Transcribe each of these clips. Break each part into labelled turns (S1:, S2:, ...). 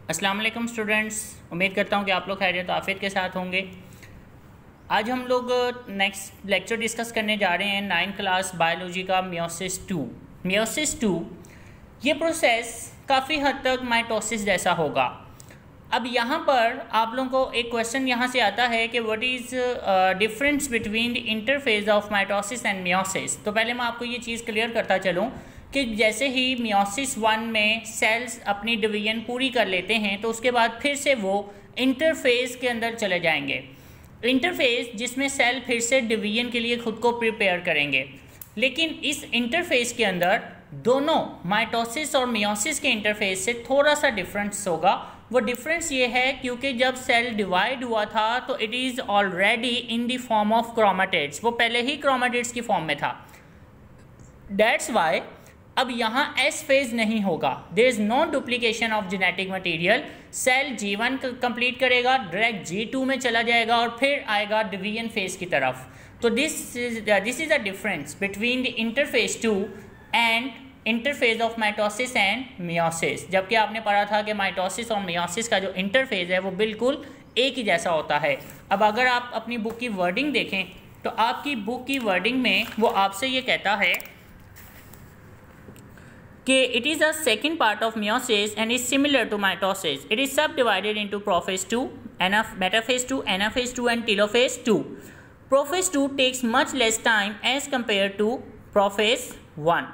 S1: अस्सलाम वालेकुम स्टूडेंट्स, उम्मीद करता हूँ कि आप लोग खैरियत आफियत के साथ होंगे। आज हम लोग नेक्स्ट लेक्चर डिस्कस करने जा रहे हैं 9th क्लास बायोलॉजी का मियोसिस टू। ये प्रोसेस काफ़ी हद तक माइटोसिस जैसा होगा। अब यहाँ पर आप लोगों को एक क्वेश्चन यहाँ से आता है कि what is difference between the interphase of mitosis and meiosis. तो पहले मैं आपको ये चीज़ क्लियर करता चलूँ कि जैसे ही मियोसिस 1 में सेल्स अपनी डिवीजन पूरी कर लेते हैं तो उसके बाद फिर से वो इंटरफेज के अंदर चले जाएंगे। इंटरफेज जिसमें सेल फिर से डिवीजन के लिए खुद को प्रिपेयर करेंगे, लेकिन इस इंटरफेज के अंदर दोनों माइटोसिस और मियोसिस के इंटरफेज से थोड़ा सा डिफरेंस होगा। वो डिफरेंस ये है क्योंकि जब सेल डिवाइड हुआ था तो it is already in the form of chromatids, वो पहले ही क्रोमेटिड्स की फॉर्म में था। दैट्स वाई अब यहाँ एस फेज नहीं होगा, there is no duplication of genetic material. Cell G1 complete करेगा, डायरेक्ट G2 में चला जाएगा और फिर आएगा डिवीजन फेज की तरफ। तो this is a difference between the interphase 2 and interphase of mitosis and meiosis. जबकि आपने पढ़ा था कि माइटोसिस और मियोसिस का जो इंटरफेज है वो बिल्कुल एक ही जैसा होता है। अब अगर आप अपनी बुक की वर्डिंग देखें तो आपकी बुक की वर्डिंग में वो आपसे ये कहता है कि it is a second part of meiosis and is similar to mitosis. It is subdivided into prophase 2, metaphase 2, anaphase 2 and telophase 2. Prophase 2 takes much less time as compared to prophase 1.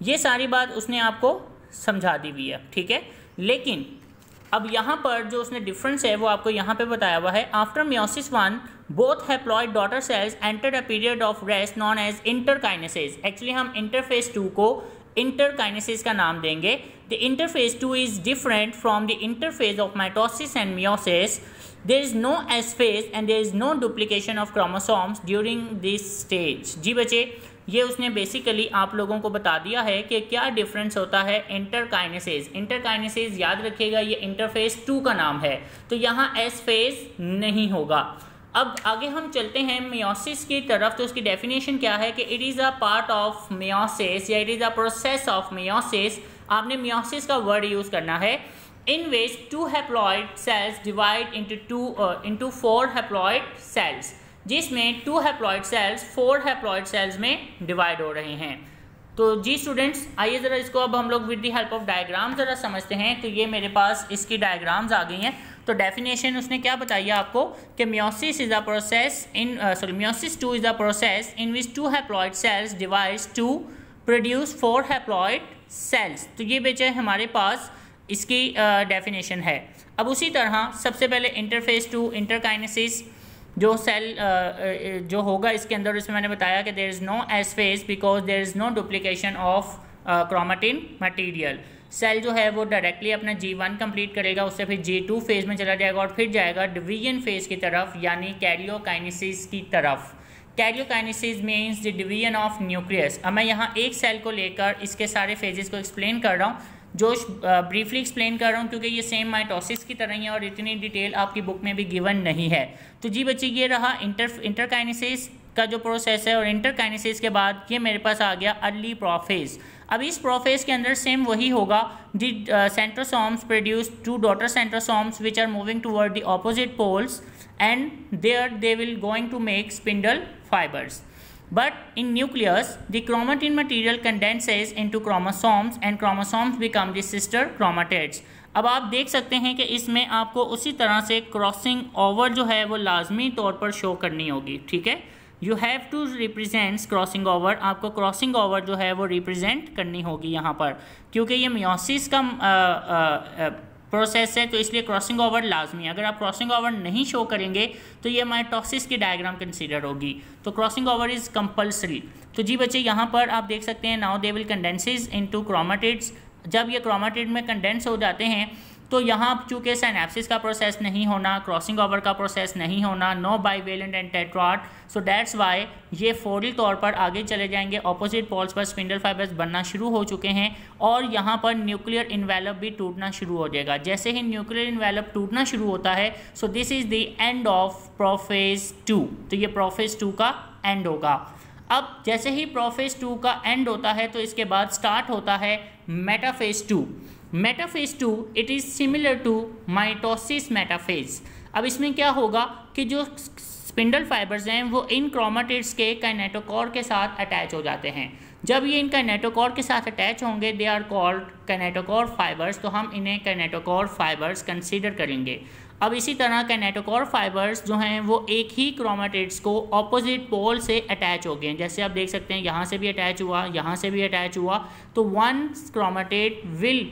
S1: ये सारी बात उसने आपको समझा दी हुई है, ठीक है। लेकिन अब यहाँ पर जो उसने डिफरेंस है वो आपको यहाँ पे बताया हुआ है। After meiosis 1 both haploid daughter cells entered a period of rest known as interkinesis. Actually हम इंटरफेज 2 को इंटरकाइनेसिस का नाम देंगे। The interphase 2 is different from the interphase of mitosis and meiosis. There is no S phase and there is no duplication of chromosomes during this stage. जी बच्चे, ये उसने basically आप लोगों को बता दिया है कि क्या डिफरेंस होता है इंटरकाइनेसिस। इंटरकाइनेसिस याद रखिएगा ये इंटरफेज 2 का नाम है, तो यहाँ एस फेज नहीं होगा। अब आगे हम चलते हैं मियोसिस की तरफ। तो उसकी डेफिनेशन क्या है कि it is a part of meiosis या it is a process of meiosis. आपने मियोसिस का वर्ड यूज़ करना है in which 2 haploid cells divide into 4 haploid cells, जिसमें 2 हैप्लॉइड सेल्स 4 हैप्लॉइड सेल्स में डिवाइड हो रहे हैं। तो जी स्टूडेंट्स, आइए ज़रा इसको अब हम लोग with the help of diagram ज़रा समझते हैं। तो ये मेरे पास इसकी डायग्राम्स आ गई हैं। तो डेफिनेशन उसने क्या बताई आपको कि meiosis is a process meiosis 2 is a process in which 2 haploid cells divides to produce 4 haploid cells. तो ये बेचे हमारे पास इसकी डेफिनेशन है। अब उसी तरह सबसे पहले इंटरफेज 2 इंटरकाइनेसिस जो सेल जो होगा इसके अंदर, उसमें मैंने बताया कि there is no S phase because there is no duplication of chromatin material. Cell जो है वो डायरेक्टली अपना G1 कंप्लीट करेगा, उससे फिर G2 फेज में चला जाएगा और फिर जाएगा डिवीजन फेज की तरफ यानी कैरियोकाइनेसिस की तरफ। Karyokinesis means the division of nucleus. अब मैं यहाँ एक सेल को लेकर इसके सारे फेजेस को एक्सप्लेन कर रहा हूँ, जो ब्रीफली एक्सप्लेन कर रहा हूँ क्योंकि ये सेम माइटोसिस की तरह ही है और इतनी डिटेल आपकी बुक में भी गिवन नहीं है। तो जी बच्चे, ये रहा इंटरकाइनेसिस का जो प्रोसेस है और इंटरकाइनेसिस के बाद ये मेरे पास आ गया अर्ली प्रोफेज। अब इस प्रोफेज के अंदर सेम वही होगा। The centrosomes produce 2 daughter centrosomes which are moving toward the opposite poles and there they will going to make spindle fibres. But in nucleus, the chromatin material condenses into chromosomes and chromosomes become the sister chromatids. अब आप देख सकते हैं कि इसमें आपको उसी तरह से क्रॉसिंग ओवर जो है वो लाजमी तौर पर शो करनी होगी, ठीक है। You have to represents crossing over, आपको क्रॉसिंग ओवर जो है वो रिप्रेजेंट करनी होगी यहाँ पर, क्योंकि ये मियोसिस का प्रोसेस है तो इसलिए क्रॉसिंग ओवर लाजमी है। अगर आप क्रॉसिंग ओवर नहीं शो करेंगे तो ये माइटोसिस की डायग्राम कंसीडर होगी। तो क्रॉसिंग ओवर इज़ कंपल्सरी। तो जी बच्चे, यहाँ पर आप देख सकते हैं now they will condenses into chromatids. जब ये क्रोमेटिड में कंडेंस हो जाते हैं तो यहाँ चूँकि सिनेप्सिस का प्रोसेस नहीं होना, क्रॉसिंग ओवर का प्रोसेस नहीं होना, no bivalent and tetrad, so that's why ये फौरी तौर पर आगे चले जाएंगे। ऑपोजिट पोल्स पर स्पिंडल फाइबर्स बनना शुरू हो चुके हैं और यहाँ पर न्यूक्लियर इन्वेलप भी टूटना शुरू हो जाएगा। जैसे ही न्यूक्लियर इन्वेलप टूटना शुरू होता है, so this is the end of prophase 2। तो ये प्रोफेज 2 का एंड होगा। अब जैसे ही प्रोफेज 2 का एंड होता है तो इसके बाद स्टार्ट होता है metaphase 2। Metaphase 2 it is similar to mitosis metaphase. अब इसमें क्या होगा कि जो स्पिंडल फाइबर्स हैं वो इन क्रोमेटिड्स के काइनेटोकोर के साथ अटैच हो जाते हैं। जब ये इन काइनेटोकोर के साथ अटैच होंगे they are called kinetochore fibres, तो हम इन्हें काइनेटोकोर फाइबर्स कंसीडर करेंगे। अब इसी तरह काइनेटोकोर फाइबर्स जो हैं वो एक ही क्रोमेटिड्स को ऑपोजिट पोल से अटैच हो गए हैं। जैसे आप देख सकते हैं यहाँ से भी अटैच हुआ, यहाँ से भी अटैच हुआ, तो one chromatid will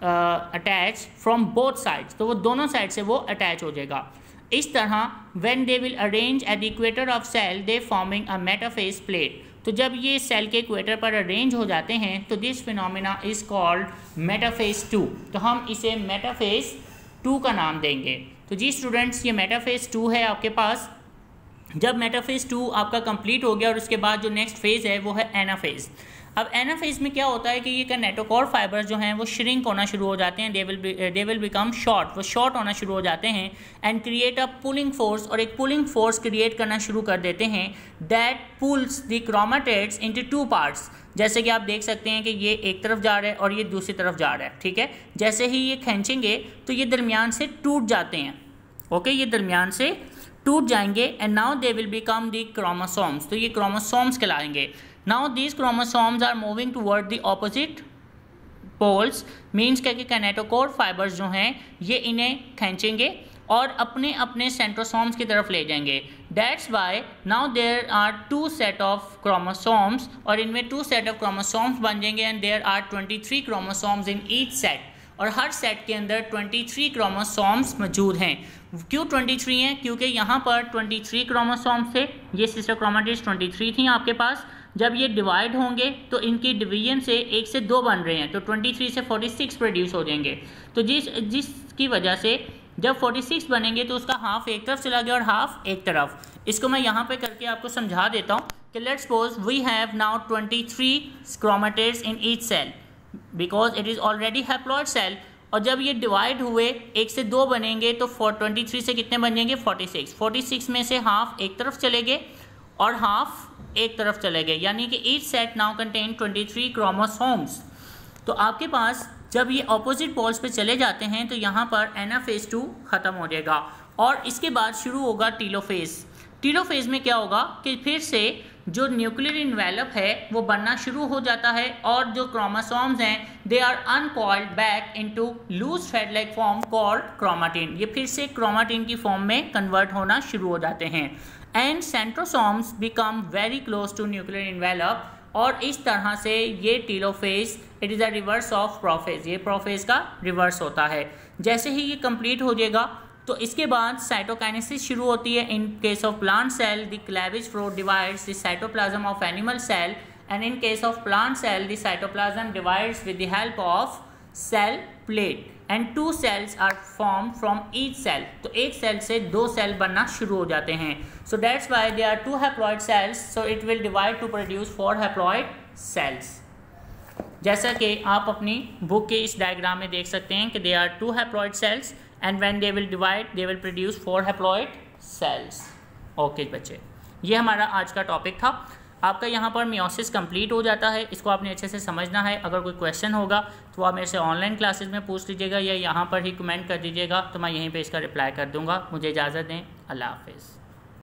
S1: attach from both sides, तो वो दोनों साइड से वो अटैच हो जाएगा। इस तरह when they will arrange at the equator of cell they forming a metaphase plate, तो जब ये सेल के इक्वेटर पर अरेंज हो जाते हैं तो this phenomena is called metaphase 2, तो हम इसे मेटाफेज 2 का नाम देंगे। तो जी स्टूडेंट्स, ये मेटाफेज 2 है आपके पास। जब मेटाफेज 2 आपका कंप्लीट हो गया और उसके बाद जो नेक्स्ट फेज़ है वो है एनाफेज। अब एनाफेज में क्या होता है कि ये काइनेटोकोर फाइबर्स जो हैं वो श्रिंक होना शुरू हो जाते हैं, दे विल बिकम शॉर्ट, वो शॉर्ट होना शुरू हो जाते हैं and create a pulling force, और एक पुलिंग फोर्स क्रिएट करना शुरू कर देते हैं that pulls the chromatids into 2 parts. जैसे कि आप देख सकते हैं कि ये एक तरफ जा रहा है और ये दूसरी तरफ जा रहा है, ठीक है। जैसे ही ये खींचेंगे तो ये दरमियान से टूट जाते हैं, ओके, ये दरमियान से टूट जाएंगे and now they will become the chromosomes, तो ये क्रोमोसोम्स कहलाएंगे। Now these chromosomes are moving toward the opposite poles, means क्या कि काइनेटोकोर फाइबर्स जो हैं ये इन्हें खींचेंगे और अपने अपने सेंट्रोसोम्स की तरफ ले जाएंगे। That's why now there are 2 set of chromosomes, और इनमें 2 सेट ऑफ क्रोमोसोम्स बन जाएंगे and there are 23 chromosomes in each set, और हर सेट के अंदर 23 क्रोमोसोम्स मौजूद हैं। क्यों 23 हैं? क्योंकि यहाँ पर 23 क्रोमोसोम्स थे, ये सिस्टर क्रोमेटिड्स 23 थी आपके पास। जब ये डिवाइड होंगे तो इनकी डिवीजन से 1 से 2 बन रहे हैं, तो 23 से 46 प्रोड्यूस हो जाएंगे। तो जिसकी वजह से जब 46 बनेंगे तो उसका हाफ एक तरफ चला गया और हाफ एक तरफ। इसको मैं यहाँ पे करके आपको समझा देता हूँ कि let's suppose we have now 23 chromatids in each cell because it is already haploid cell, और जब ये डिवाइड हुए 1 से 2 बनेंगे तो 23 से कितने बन जाएंगे? 46 में से हाफ एक तरफ चले गए और हाफ एक तरफ चले गए, यानी कि each set now contain 23 chromosomes. तो आपके पास जब ये ऑपोजिट पोल्स पे चले जाते हैं तो यहाँ पर एनाफेज 2 ख़त्म हो जाएगा और इसके बाद शुरू होगा टीलोफेज। टीलोफेज में क्या होगा कि फिर से जो न्यूक्लियर इन्वेलप है वो बनना शुरू हो जाता है और जो क्रोमोसोम्स हैं they are uncoiled back into loose thread like form called chromatin, ये फिर से क्रोमेटिन की फॉर्म में कन्वर्ट होना शुरू हो जाते हैं and centrosomes become very close to nuclear envelope, और इस तरह से ये telophase it is a reverse of prophase, ये प्रोफेज का रिवर्स होता है। जैसे ही ये कंप्लीट हो जाएगा तो इसके बाद साइटोकाइनेसिस शुरू होती है। In case of plant cell the cleavage fruit divides the cytoplasm of animal cell and in case of plant cell the cytoplasm divides with the help of cell plate and 2 cells are form from each cell, तो एक cell से 2 cell बनना शुरू हो जाते हैं। So that's why they are 2 haploid cells, so it will divide to produce 4 haploid cells. जैसा कि आप अपनी बुक के इस डायग्राम में देख सकते हैं कि they are 2 haploid cells and when they will divide they will produce 4 haploid cells. Okay बच्चे, ये हमारा आज का टॉपिक था। आपका यहाँ पर मियोसिस कंप्लीट हो जाता है, इसको आपने अच्छे से समझना है। अगर कोई क्वेश्चन होगा तो आप मेरे से ऑनलाइन क्लासेस में पूछ लीजिएगा या यहाँ पर ही कमेंट कर दीजिएगा, तो मैं यहीं पे इसका रिप्लाई कर दूँगा। मुझे इजाज़त दें, अल्लाह हाफिज़।